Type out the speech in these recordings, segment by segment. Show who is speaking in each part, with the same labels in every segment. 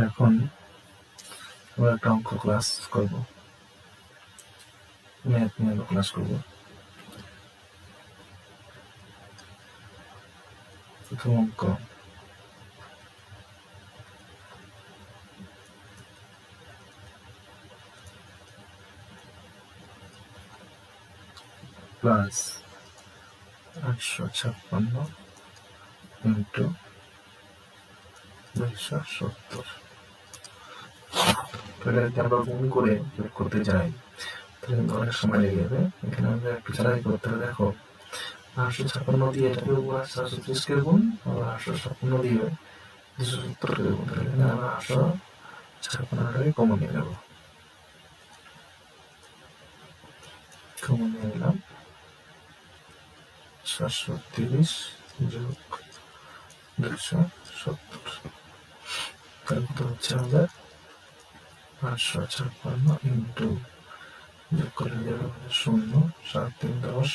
Speaker 1: এখন আমরা একটা অঙ্ক ক্লাস করব, ম্যাথ নিয়ে ক্লাস করব। প্রথম অঙ্ক প্লাস 856 ইন্টু 270। যদি আমরা গুণ করে যোগ করতে যাই তাহলে কিন্তু অনেক সময় লেগে যাবে। এখানে আমরা একটু চালাই করতে হবে। দেখো 856 দিয়ে এটাকে 730 কে গুণ, আবার 856 দিয়ে 270 কে গুণ। তাহলে এখানে আমরা 856টাকে কমন নিয়ে নেব। কমন নিয়ে নিলাম 730 যোগ 270, তারপর হচ্ছে আমাদের 856 ইন্টু যোগ করে দেবে 0, 7 3 10,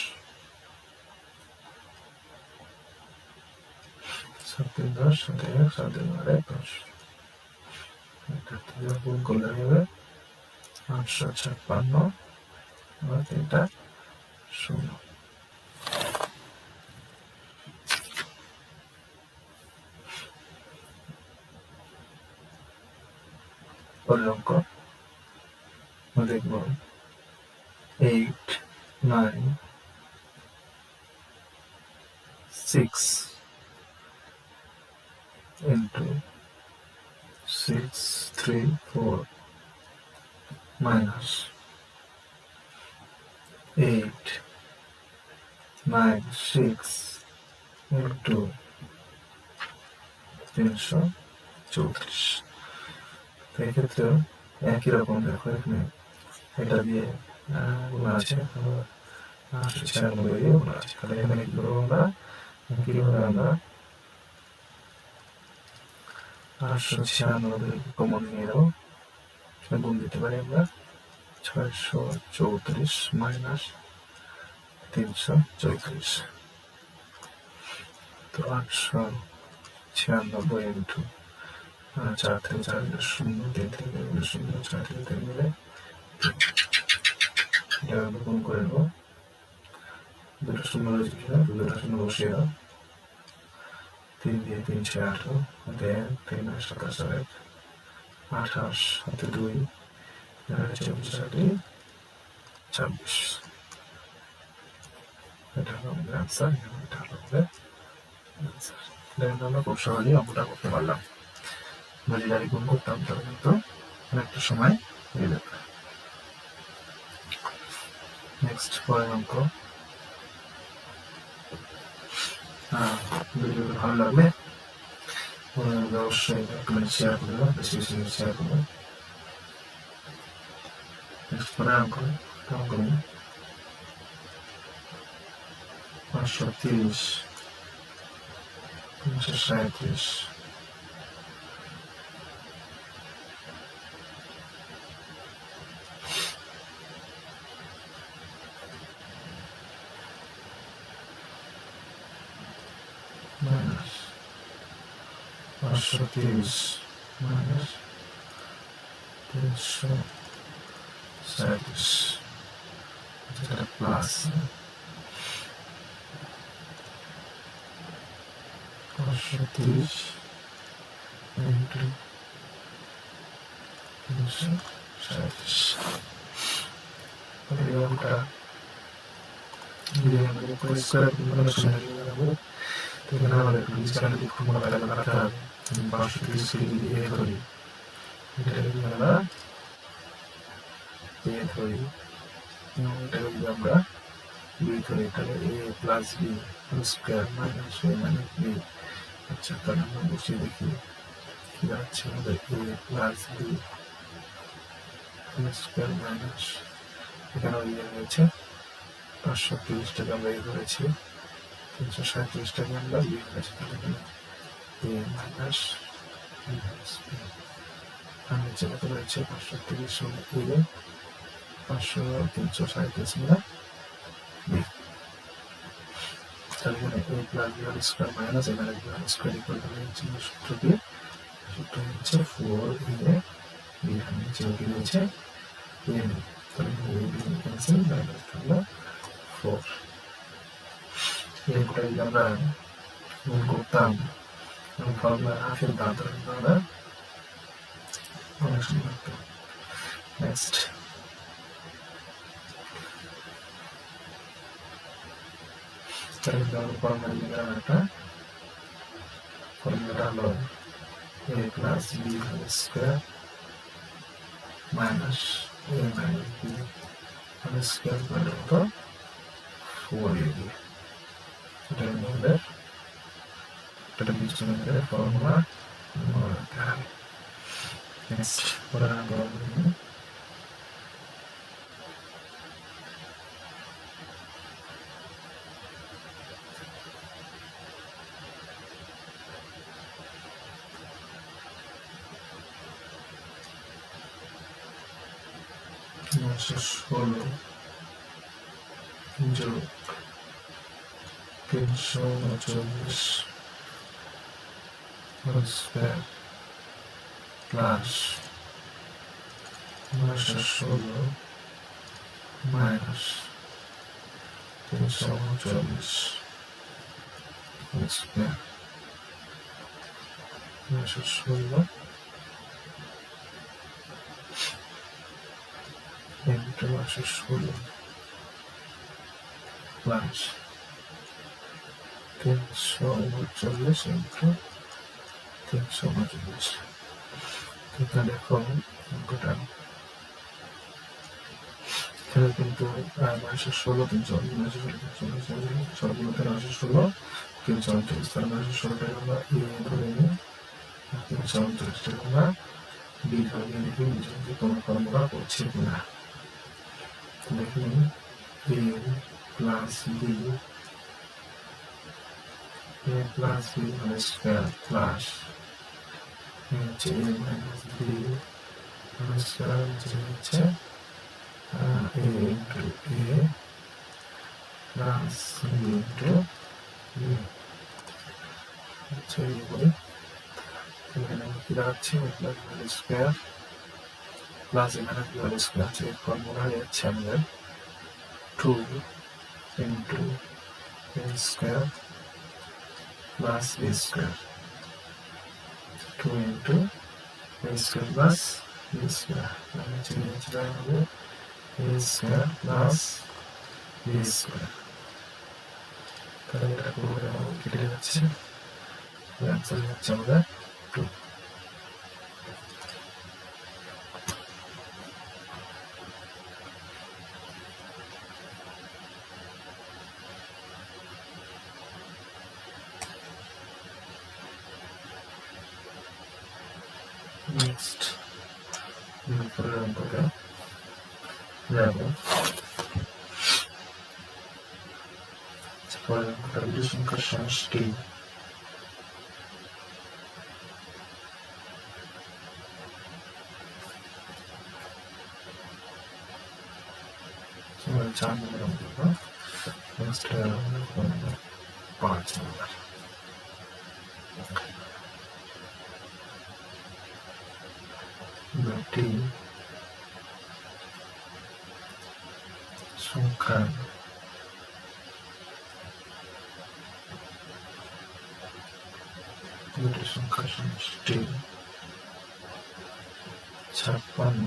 Speaker 1: 7 3 10, 7 1 7 2 10। এটা গুণ করলে হবে 856 আর এটা 0। পরের অঙ্ক দেখব 8 9 6 into 6 3 4 minus 8 9 6 into 334। এক্ষেত্রে একই রকম দেখো, এখানে এটা দিয়ে গুণা আছে, 896 দিয়ে গুণা আছে। তাহলে এখানে কি করবো আমরা, কিভাবে আমরা 896 কমন নিয়ে নেবো, গুণ দিতে পারি আমরা 634 মাইনাস 334। তো 896 ইন্টু 4 থেকে 4 0, 3 থেকে 0, 4 থেকে 3 মিলে এটা আমরা গুণ করে নেবো। দুটো শূন্য রয়েছে কিনা, দুটো শূন্য বসিয়ে দাও। 3 দিয়ে 3 6 18, 3 3 27 28 হাতে 2, 24 26। এটা হলো আমাদের আনসার। এটা হলো আমাদের আনসার। আমরা খুব সহজেই অঙ্কটা করতে পারলাম। যদি গাড়ি গুণ করতাম তাহলে কিন্তু অনেকটা সময় হয়ে যেত। নেক্সট পরের অঙ্ক। ভিডিওটা ভালো লাগলে অবশ্যই কমেন্ট শেয়ার করবে, বেশি বেশি শেয়ার করবে। নেক্সট পরের অঙ্ক 530 337 minus 530 minus 337, এটা প্লাস 530 ইন্টু 337। এই অঙ্কটা পরিষ্কার এখানে আমাদের চ্যানেলটি খুব মনে রাখতে হবে। 530 কে যদি এ ধরি, এটাকে যদি আমরা এ ধরি, এটাকে যদি আমরা বি ধরি, তাহলে এ plus B square minus A minus B. আচ্ছা, তাহলে আমরা বসিয়ে দেখি কি দাঁড়াচ্ছে আমাদের এ প্লাস বি স্কোয়ার মাইনাস, এখানে ইয়ে রয়েছে 530টাকে আমরা এ ধরেছি, 337টাকে আমরা বি ধরেছি। তাহলে এখানে এ মাইনাস আর নিচে কত রয়েছে 530 মিলে 337 মিলে বি। তাহলে এখানে A plus B whole square minus A minus B whole square equal to সূত্র দিয়ে একটা হচ্ছে 4a বি নিচে কি রয়েছে a b তাহলে a b ক্যান্সেল মাইনাস থাকলো 4 এরপরে যদি আমরা গুণ করতাম ফর্মুলা হাফের দাম ধরে আমরা অনেক সময় লাগতো নেক্সট তাহলে আমরা ফর্মুলা দিলাম একটা ফর্মুলাটা হলো a plus b whole square minus a minus b whole square মানে কত 4ab এটা আমাদের এটা বিচ্ছুরণের ফর্মুলা নেক্সট পরে আমরা ষোলো যোগ 339 whole square plus 916 minus 339 whole square 916 into 916 plus 339 into 339 এখানে দেখো অঙ্কটা এখানে কিন্তু 916 339 সবগুলোতে 916 339 তার 916 টাকা আমরা এ ধরে নিই 339 টাকা আমরা বি ধরে নিয়ে দেখি যে কোনো ফর্মুলা করছে কিনা দেখুন a plus b whole square plus a minus b whole square হচ্ছে a into a plus b into b আচ্ছা এইভাবে এখানে কি দাঁড়াচ্ছে a plus b whole square plus a minus b whole square আছে ফর্মুলা হচ্ছে আমাদের 2 into a square plus b square 2 into a square plus b square মানে যেটা হবে a square plus b square তাহলে এটা পুরো কেটে যাচ্ছে অ্যান্সার হচ্ছে আমাদের 2 নেক্সট পরের অঙ্কটা যাব পরের অঙ্কটা দুটো সংখ্যার সমষ্টি চার নম্বর অঙ্কটা নেক্সট 5 নম্বর দুটি সংখ্যার সমষ্টি 56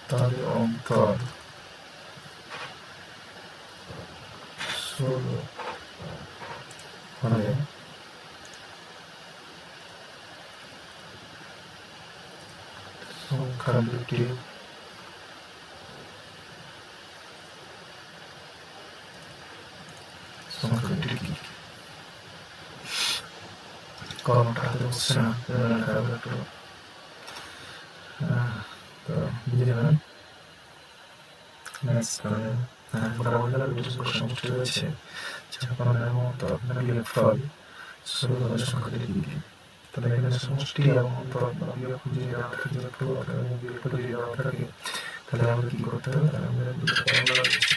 Speaker 1: তাদের অন্তর 16 হলে সংখ্যা দুটি কি কর্মটা হাতে বসছে না তো বুঝে নেবেন সমষ্টি রয়েছে 56 এবং ফল 16 সংখ্যা লিখি তাহলে এখানে সমষ্টি এবং অন্তর খুঁজে দেওয়া থাকে তাহলে আমাদের কি করতে হবে তাহলে আমাদের দুটো ফর্মুলা রয়েছে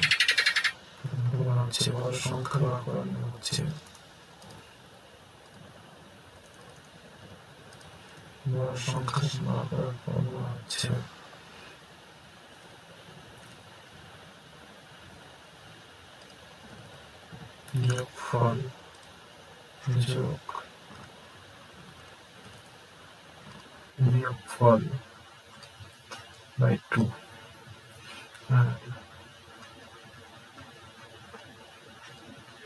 Speaker 1: প্রমাণ হচ্ছে বড় সংখ্যা ব্যবহার হচ্ছে বড় সংখ্যা ব্যবহার করা হচ্ছে যোগফল বিয়োগফল বাই 2 আর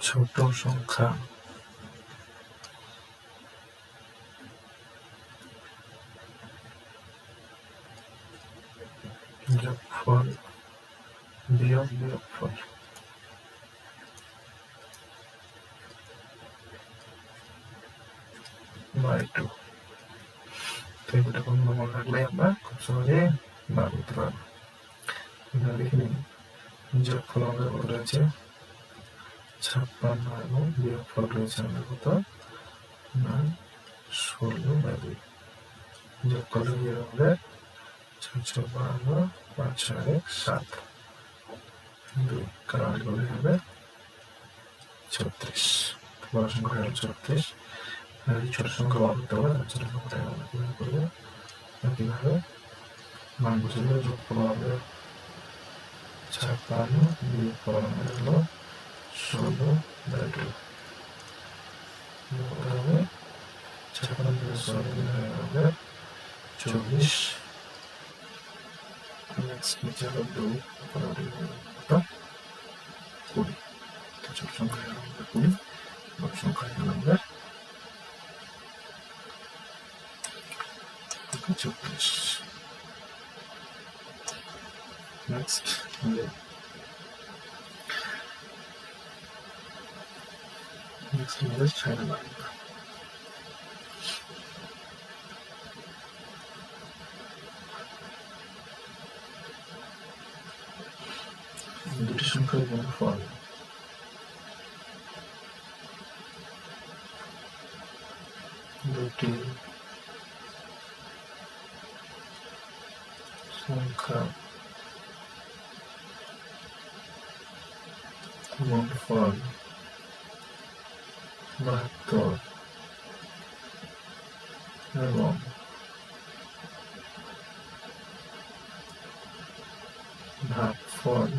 Speaker 1: ছোট সংখ্যা যোগফল বিয়োগফল বাই 2। তো এটা কোন মনে রাখলে আমরা খুব সহজে বার করতে পারবো। এখানে লিখে নিন যোগফল আমাদের কত রয়েছে 56 এবং বিয়োগফল রয়েছে আমাদের কত না 16/2। যোগফল দিয়ে আমাদের 652 5 7 2 কারণ এগুলো হবে 36। বড় সংখ্যা হলো 36 আর ছোট সংখ্যা বার করতে হবে। ছোট সংখ্যাটা আমরা কিভাবে করবো কিভাবে মান বসিয়ে যোগফল হবে 56 বিয়োগফল আমাদের হলো 16/2 হবে 56 থেকে 16 দিলে হবে 24। নেক্সট নিচে হলো 2 কত 20। তো ছোট সংখ্যা হলো আমাদের 20, বড় সংখ্যা হলো আমাদের 34। নেক্সট আমাদের 6 নাম্বার দুটি সংখ্যার গুণফল দুটি সংখ্যা গুণফল 72 এবং ভাগফল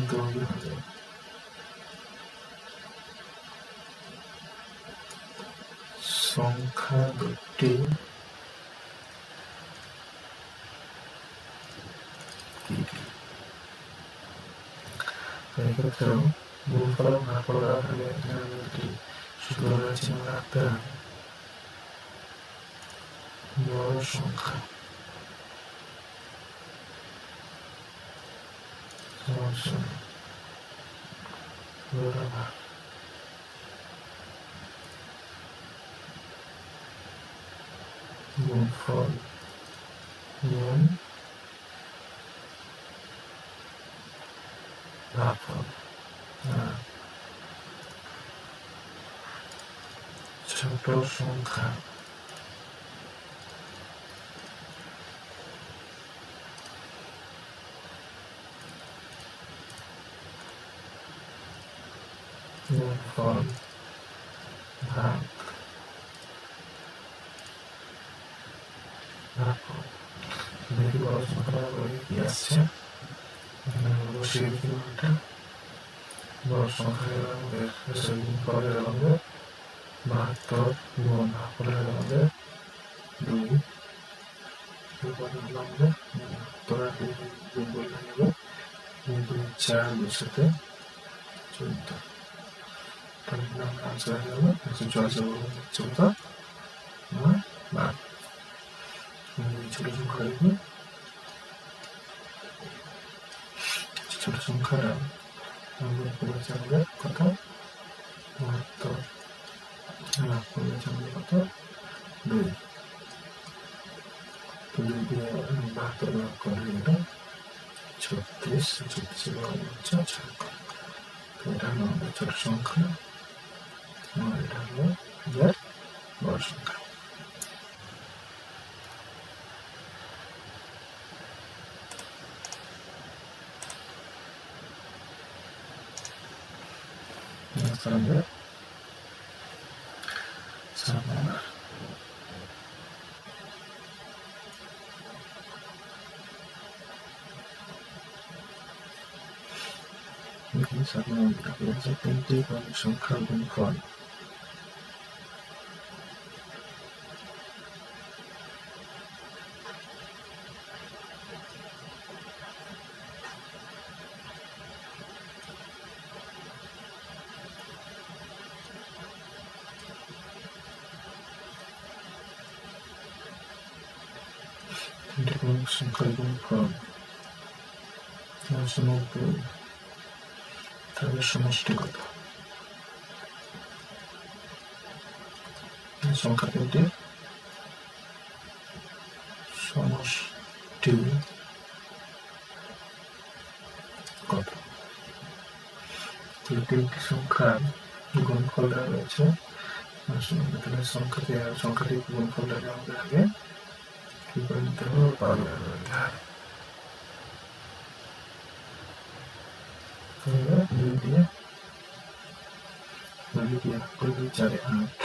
Speaker 1: 2 হবে সংখ্যা দুটি এক্ষেত্রেও গুণফল এবং ভাগফল রাখলে দুটি সূত্র রয়েছে রাখতে হবে। বড় সংখ্যা গুণফল গুণ ভাগফল ছোট সংখ্যা গুণফল ভাগফল দেখি বড় সংখ্যা কি আসছে। অবশ্যই এটা বড় সংখ্যা আমাদের গুণফলের আমাদের 72 গুণ ভাগফলের আমাদের 2 আমাদের 4 2 সাথে 14। তাহলে আমরা আনসার হয়ে গেল 144 বার। ছোট সংখ্যা লিখবো ছোট সংখ্যাটা আমাদের করেছে আমাদের কত 72 ভাগ করেছে আমাদের কত 2। তো 2 দিয়ে 72 ভাগ করলে এটা 36 হচ্ছে 6। তো এটা হলো আমাদের ছোট সংখ্যা আর এটা হলো আমাদের বড় সংখ্যা। তাহলে 7 নম্বর। তিনটি ক্রমিক সংখ্যার গুণফল সংখ্যার গুণফল 90, তাহলে সমষ্টি কত? সংখ্যা তিনটির সমষ্টি কত? তিনটি সংখ্যার গুণফল দেওয়া রয়েছে, তাহলে সংখ্যাটি গুণফলটাকে আমাদের আগে কি করে নিতে হবে? পারবে দুই দিয়ে 4 8,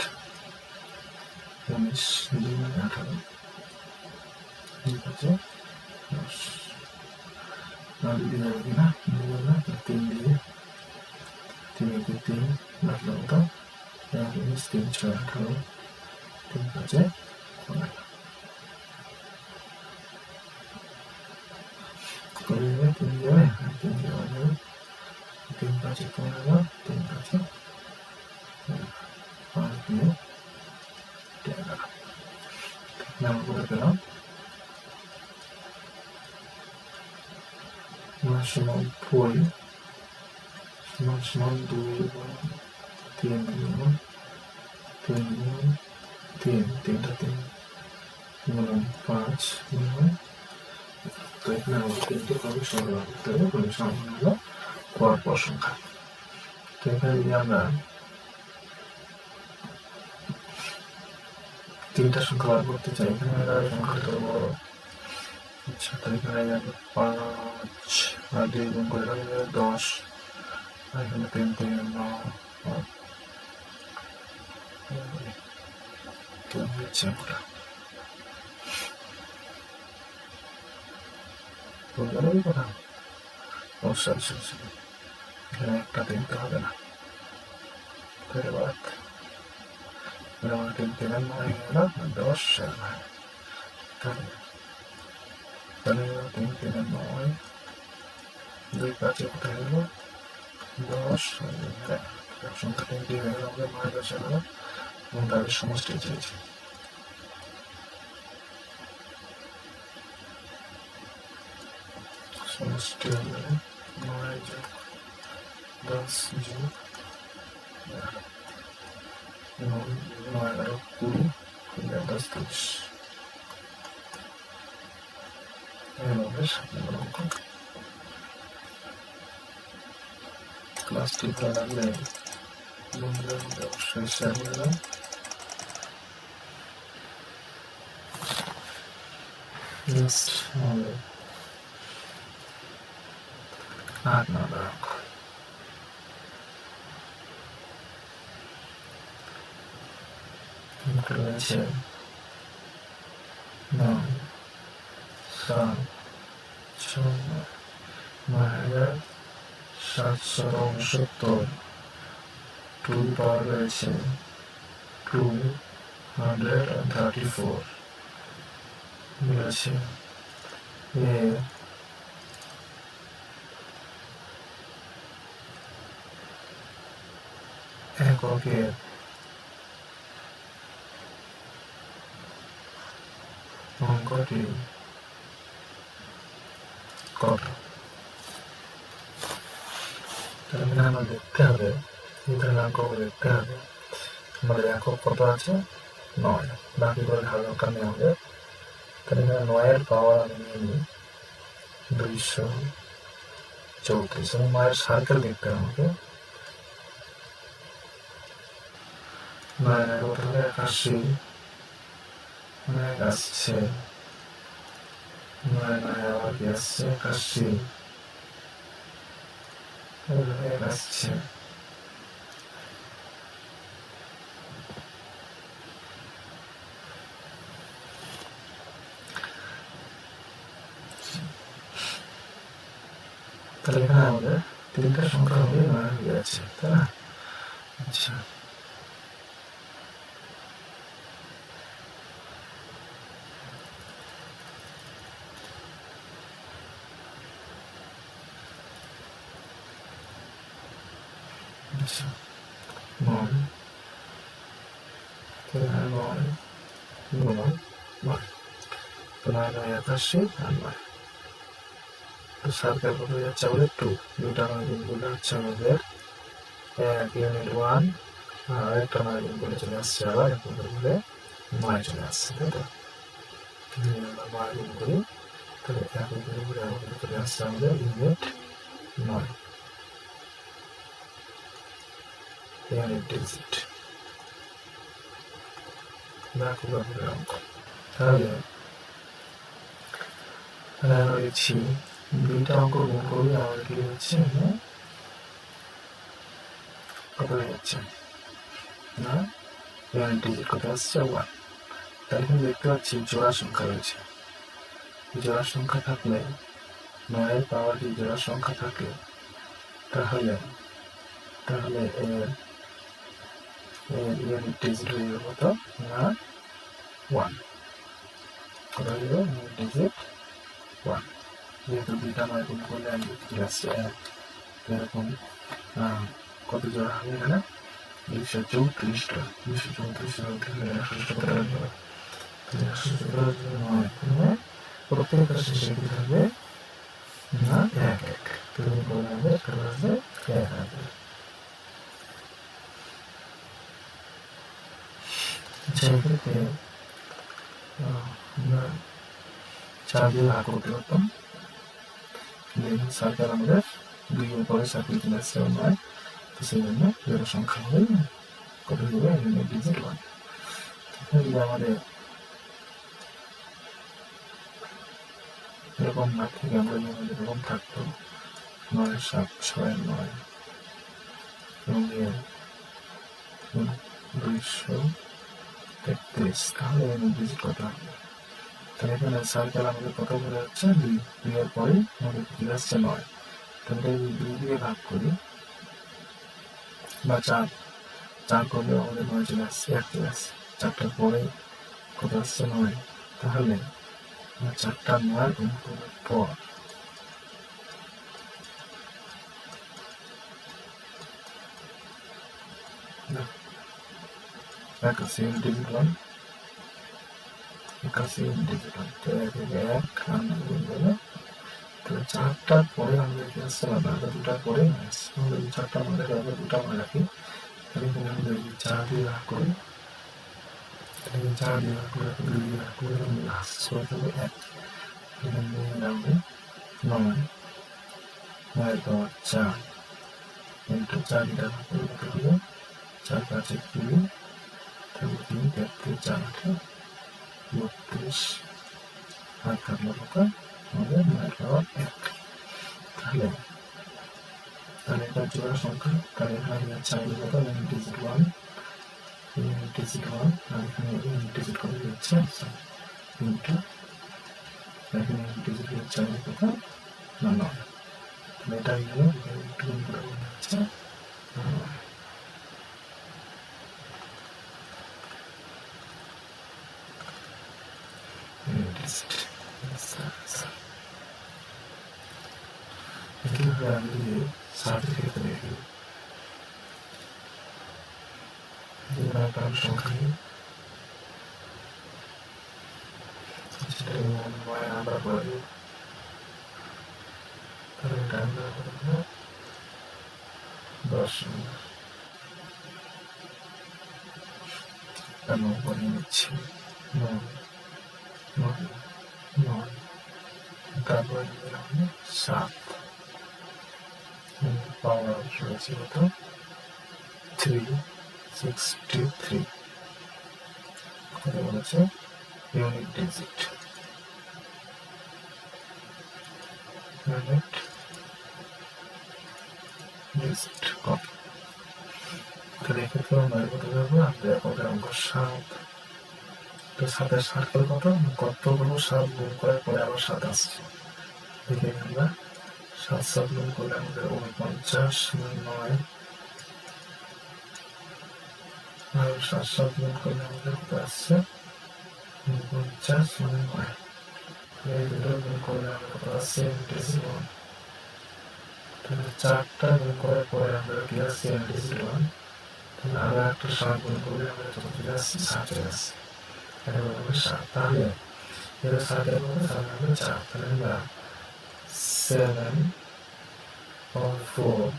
Speaker 1: 19, 2 18, ঠিক আছে 10, আর দুই দিয়ে যাবে কিনা? 3 দিয়ে 3 লাগলো কত? 19, 3 6 18, 3 5 15 করে দেবে, 3 যাবে, 3 যাওয়া যাবে, 3 5 15, 3 5 5 দিয়ে 11, আমরা করে পেলাম 90 সমান 2 গুণ 3 গুণ 3 গুণ 3, 3টা 3 গুণ 5 গুণ, তো এখানে আমাদের তিনটি ক্রমিক সংখ্যা করতে হবে। ক্রমিক সংখ্যা হলো পরপর সংখ্যা। তো এখানে যদি আমরা তিনটা সংখ্যা বার করতে চাই, এখানে সংখ্যাটা তো বড়, আচ্ছা তো এখানে যাবে 5 আর 2 গুণ করে যাবে 10, আর এখানে 3 3 9 তো হচ্ছে আমরা বলতে কথা অবশ্যই এখানে একটা তিনতে হবে না, আমরা 3 3 9 হয়ে গেল 10, তাহলে 3 3 9, 2 5 কোথায় গেল 10, সংখ্যা 3টি হয়ে গেল, আমাদের 9 10 হলো, এবং তাদের সমষ্টি চাইছি। সমষ্টি হয়ে গেলে 9 যোগ 10 যোগ 9 11 20 10 30, আমাদের 7 নম্বর অঙ্ক। ক্লাসটি ভালো লাগলে বন্ধুদের মধ্যে অবশ্যই শেয়ার করে দাও। নেক্সট আমাদের 8 নম্বর অঙ্ক। রয়েছে 9 7 6 9,769, টু পাওয়ার রয়েছে 234, রয়েছে এর এককের অঙ্কটি কত? তাহলে আমরা দেখতে হবে, অঙ্ক দেখতে হবে আমাদের একক কত আছে 9, বাকি করে ঢাল দরকার নেই আমাদের। তাহলে এখানে 9 এর পাওয়ার আমি নিয়ে নিই 234, এবং 9 সার্কেল দেখতে হবে আমাকে। 9 কত হবে 81, 9 আসছে 9 আবার কি আসছে 81, আসছে আমাদের তিনটা সংখ্যা হয়ে 9 হয়ে যাচ্ছে, তাই না? আচ্ছা, আচ্ছা 9 9 9 9 তো 9 9 81 আর 9 তো সার্কেল কত হয়ে যাচ্ছে আমাদের 2, দুটা 9 গুণ করলে হচ্ছে আমাদের 1 ইউনিট 1 আর একটা 9 গুণ করে চলে আসছে আবার 1 গুণ করে 9 চলে আসছে, তাই তো? আমরা 9 গুণ করি, তাহলে 1 গুণ করে আমাদের চলে আসছে আমাদের ইউনিট 9 ইউনিট ডিজিট। দেখো ব্যাপারে অঙ্ক, তাহলে আমরা লিখছি দুইটা অঙ্ক গুণ করলে আমাদের কি হচ্ছে, কত হয়ে যাচ্ছে না ইউনিট ডিজিট কত আসছে 1। তাহলে এখানে দেখতে পাচ্ছি জোড়া সংখ্যা রয়েছে, জোড়া সংখ্যা থাকলে 9 এর পাওয়ার যদি জোড়া সংখ্যা থাকে তাহলে তাহলে এর ইউনিট ডিজিট হয়ে যাবে কত না 1, কত হয়ে যাবে ইউনিট ডিজিট 1। যেহেতু দুইটা 9 গুণ করলে আমি চলে আসছে 1, এরকম কত জোড়া হবে এখানে 234টা, 234 প্রত্যেকটা শেষে কি থাকবে না 1 1, তুমি করে নেবে চলে আসবে 1 আসবে। সেক্ষেত্রে আমরা 4 দিয়ে ভাগ করতে পারতাম, সার্কেল আমাদের 2 এর পরে সার্কেল চলে আসছে 9, তো সেই জন্য জোড়া সংখ্যা হবে কত হবে ইউনিট ডিজিট 1। যদি আমাদের এরকম না থেকে আমরা যেমন এরকম থাকতো 9 7 6 9 এবং 233, তাহলে ইউনিট ডিজিট কত হবে? তাহলে এখানে সার্কেল আমাদের কত করে হচ্ছে 2, 2 এর পরে আমাদের চলে আসছে 9, তাহলে যদি 2 দিয়ে ভাগ করি বা 4 করলে আমাদের 9 চলে আসছে 1 চলে আসছে, 4টার পরে কত আসছে 9, তাহলে 4টা 9 গুণ করার পর একাশি ইউনিট ডিজিট 1, 81 ইউনিট ডিজিট 1, তো 1 1 আর 9 গুণ করলে তাহলে 4টার পরে আমাদের কি আসছে আবার 2টার পরে আমাদের 4টা আমাদের আবার 2টা মনে রাখি, তাহলে এখানে আমাদের 4 দিয়ে ভাগ করি, তাহলে 4 দিয়ে ভাগ করে 2 দিয়ে ভাগ করে আমাদের আসছে কত 1, এখানে আমরা 9 9 পাওয়ার 4 ইন্টু 4 দিয়ে ভাগ করে কত হবে 4 5 20, তাহলে 3 33 4 32 আর থাকলো কত আমাদের 9 পাওয়ার 1। তাহলে এটা জোড়া সংখ্যা, তাহলে এখানে যাচ্ছে আমাদের কত ইউনিট ডিজিট 1, ইউনিট ডিজিট 1 আর এখানে ইউনিট ডিজিট কত যাচ্ছে ইন্টু এখানে ইউনিট ডিজিট হচ্ছে আমাদের কত না 9, তাহলে এটা হলো একটু গুণ করে হচ্ছে ইউনিট ডিজিট। একইভাবে আমি যদি সার্টিফিকেট দেখি সংখ্যা নিই, সেটা আমরা করে তাহলে এটা আমরা 10 নম্বর করে নিচ্ছি 9 9 9, তারপরে 7 পাওয়ার রয়েছে কত 363 কত বলেছে ইউনিট ডিজিট, ইউনিট ডিজিট কত? তাহলে এক্ষেত্রে আমরা কত যাবো আমাদের আমাদের অঙ্ক 7, তো 7-এর সার্কেল কতগুলো 7 গুণ করার পরে আবার 7 আসছে, দেখে আমরা 7 7 গুণ করলে আমাদের 49 9 আর 7 7 গুণ করলে আমাদের কত আসছে 49 9 এই দুটো গুণ করলে আমাদের কত আসছে 71 তাহলে 4টা গুণ করার পরে আমরা কি আসছে 71 তাহলে আরো একটা 7 গুণ করলে আমরা কত চলে আসছে 7 চলে আসছে এটা বলবো 7 তাহলে এর 7 এর মধ্যে 7 হবে 4 তাহলে আমরা 7 or 4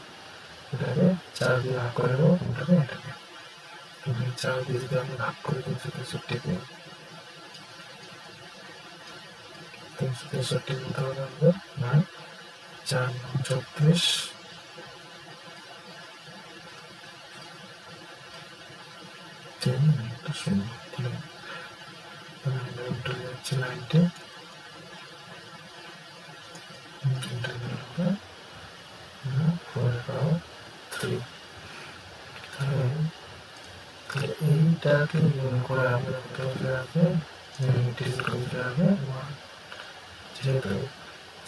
Speaker 1: এটাকে 4 দিয়ে ভাগ করে দেবো কোনটাকে এটাকে তুমি 4 দিয়ে যদি আমরা ভাগ করে 363 363 বলতে হবে আমাদের না 4 34 3 একটা শূন্য তাহলে আমরা উল্টে যাচ্ছে লাইনটি উল্টে যাবে 4 পাওয়ার 3 তাহলে এইটাকে গুণ করে আমরা কত চলে আসবে ইন্টিগ্রেট করে চলে আসবে 1 যেহেতু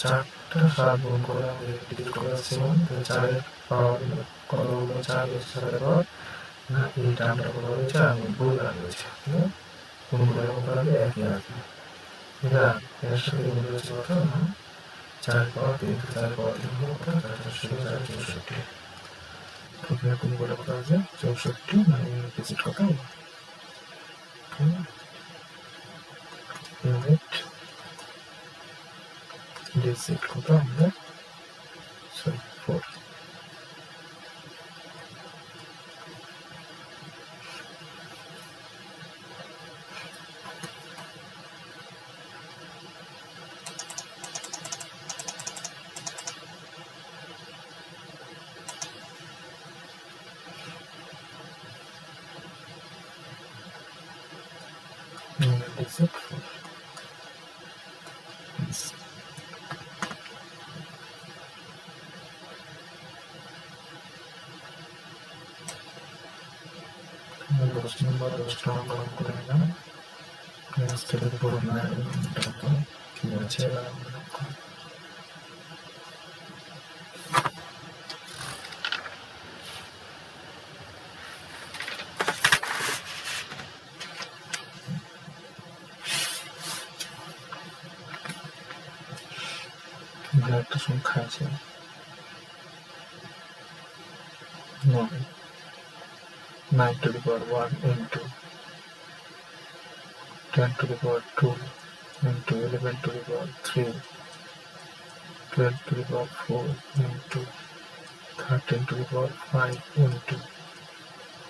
Speaker 1: 4টা 7 গুণ করে আমরা ইন্টিগ্রেট করে আসছে 1 তো 4 এর পাওয়ার কত হলো 4 এর 7 এর পাওয়ার না এই টার্মটা কত হয়েছে আমি ভুল হয়েছে গুণ করে কত হবে একই আসবে এটা এর সাথে গুণ হয়েছে কত না 4 পাওয়ার 3 4 পাওয়ার 3 হলো কত 464 প্রথমে গুণ করে কত আছে 64 মানে ইউনিট কত হলো ইউনিট ডিজিট কত আমরা 4 ডিজিট 4 10 নম্বর 10টা গরম করে নিলাম আজকের উপর না কি আছে একটা সংখ্যা আছে 9 to the power 1 into 10 to the power 2 into 11 to the power 3 12 to the power 4 into 13 to the power 5 into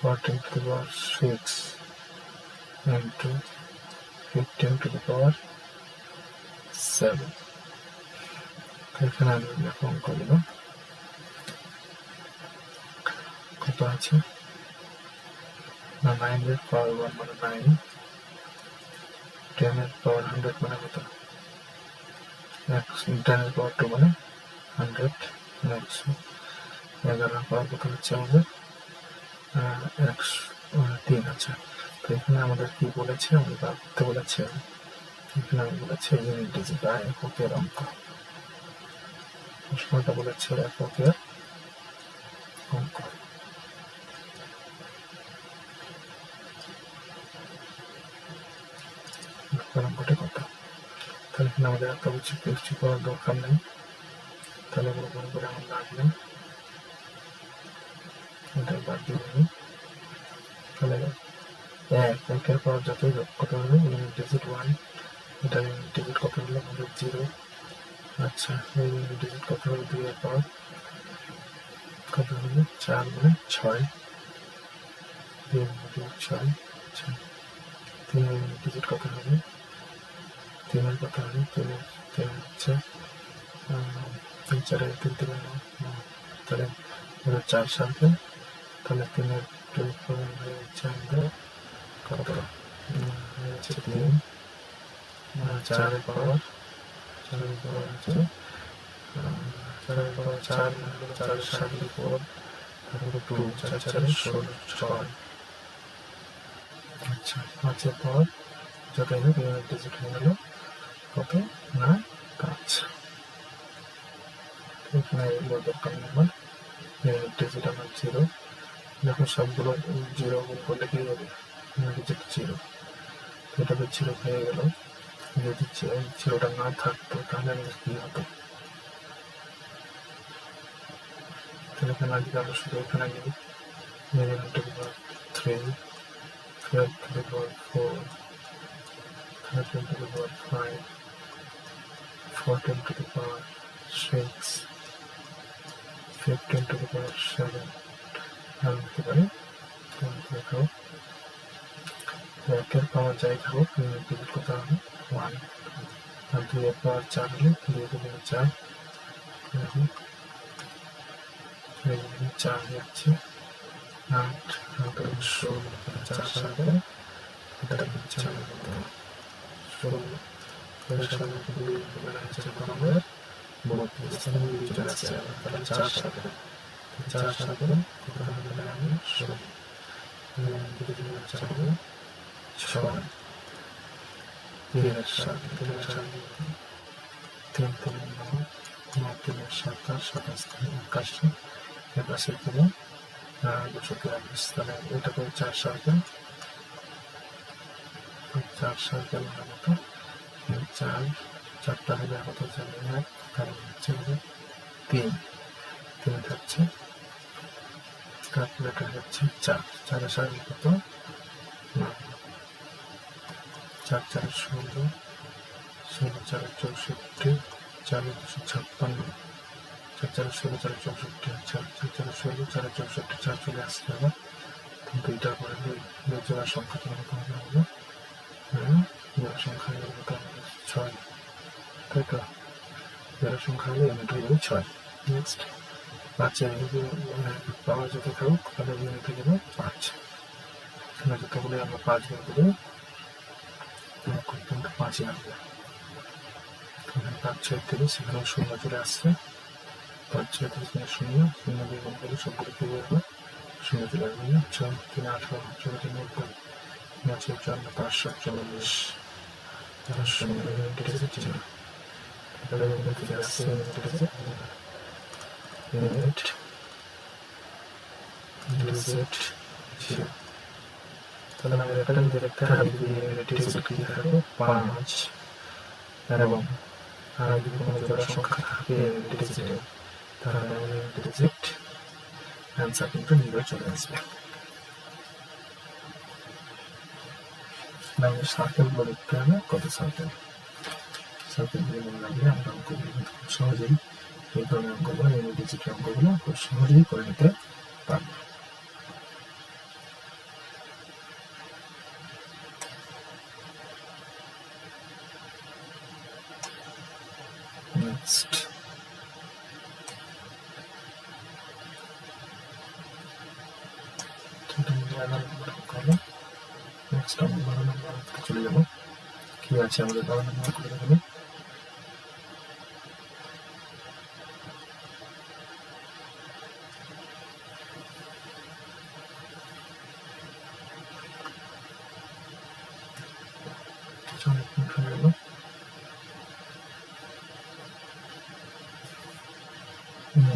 Speaker 1: 14 to the power 6 into 15 to the power 7 এখানে আমি অঙ্ক করব কত আছে না 9 এর পাওয়ার 1 মানে 9 10 এর পাওয়ার 100 মানে কত 10 এর পাওয়ার 2 মানে 100 100 11 এর পাওয়ার কত হচ্ছে আমাদের 103 আছে তো এখানে আমাদের কি বলেছে আমরা বার করতে বলেছে এখানে আমি বলেছে ইউনিট ডিজিট এককের অঙ্ক প্রশ্নটা বলেছে এককের অঙ্ক অঙ্কটা কত তাহলে এখানে আমাদের এত কিছু করার দরকার নেই তাহলে মনে করে আমার লাভ নেই এটা বাদ দিয়ে দিই তাহলে একের পর যতই কত হলো ইউনিট ডিজিট 1 এটা ইউনিট ডিজিট কত হলো আমাদের 0 আচ্ছা এই ইউনিট ডিজিট কত হলো 2 এর পর কত হলো 4 মানে 6 2 ইউনিট 6 3 ইউনিট ডিজিট কত হবে 3 এর কত হবে 3 হচ্ছে 3 4 এর 3 থেকে 9 তাহলে 4 সাথে তাহলে 3 এর 2 হচ্ছে আমাদের কত হচ্ছে 3 4 এর পাওয়ার 4 এর পাওয়ার হচ্ছে 4 এর পাওয়ার 4 4 এর সাথে 4 তারপরে 2 4 4 এর 6 আচ্ছা 5 এর পাওয়ার যত হোক ইউনিট ডিজিট হয়ে গেল কত না 5 এখানে এগুলো দরকার নেই আমার, ইউনিট ডিজিট আমার 0, যখন সবগুলো 0 গুণ করলে কি হবে, ইউনিট ডিজিট 0, এটা তো 0 হয়ে গেল। যদি 0টা না থাকতো তাহলে আমাদের কি হতো, তাহলে এখানে আজকে আমরা শুধু এখানে নিই 11 to the power 3, 12 to the power 4, 13 to the power 5, 14 to the power 6, 15 to the power 7, আর হতে পারে দেখো একের পাওয়ার যাই থাকুক ডিজিট করতে হবে 1, আর 2 এর পাওয়ার 4 হলে 2 কে 4, এখন 4 যাচ্ছে 8, 16, 4 সাথে এটা 4 16 এর সাথে 2 গুণ হচ্ছে আমাদের 32 স্থানে চলে আসছে, তাহলে 4 সাথে 4 সাথে কত হবে, আমি 16 4 6 3 এর সাথে 3 এর সাথে 3 3 9 9 3 এর সাথে 27 21 21 থেকে 223, তাহলে এটা তো 4 সাথে 4 সাথে মতো 4 4টা হলে কত যাবে 1, তাহলে হচ্ছে 3 3 থাকছে, তারপরে এটা হচ্ছে 4 4 এর সাথে কত 4 4 16 16 4 64 4 256 4 4 16 4 64 4 4 16 4 64 4 চলে আসছে আবার, দুইটার পরে দুই জোড়া সংখ্যা তোমার কত হবে, জোড়া সংখ্যা হলে কত হবে 6, তাই তো জোড়া সংখ্যা হলে ইউনিট হয়ে যাবে 6। নেক্সট 5 এর পাওয়ার যত থাকুক তাহলে ইউনিট হয়ে যাবে 5, এখানে যতগুলো আমরা 5 বের করবো কিন্তু 5ই আসবে, 5 6 থেকে সেখানে 0 চলে আসছে, 5 6 থেকে 0 0 দিয়ে গুণ করলে সবগুলো কি বেরোবে 0 চলে আসবে, 6 3 18 14 90 9 54 540, তাহলে 0 ইউনিট ডিজিট 0, তাহলে ইউনিট ডিজিট আসছে ইউনিট ডিজিট 0, তাহলে আমাদের একটা যদি দেখতে হবে যে ইউনিট ডিজিট কি থাকবে 5, এবং আর যদি কোনো জোড়া সংখ্যা থাকে ইউনিট ডিজিটে তাহলে আমাদের ইউনিট ডিজিট অ্যান্সার কিন্তু নিজেই চলে আসবে। আমাদের সার্কেলগুলো দেখতে হবে, কত সার্কেলগুলো মনে রাখলে আমরা অঙ্কগুলো খুব সহজেই এই ধরনের অঙ্কগুলো ইউনিট ডিজিটের অঙ্কগুলো খুব সহজেই করে নিতে পারবো। নেক্সট আমরা 12 নম্বর চলে যাবো, কি আছে আমাদের 12 নম্বর করে দেখাবে,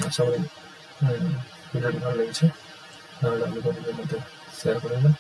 Speaker 1: আশা করি ভিডিওটি ভালো লেগেছে, ভালো লাগলে বন্ধুদের মধ্যে শেয়ার করে দেবেন।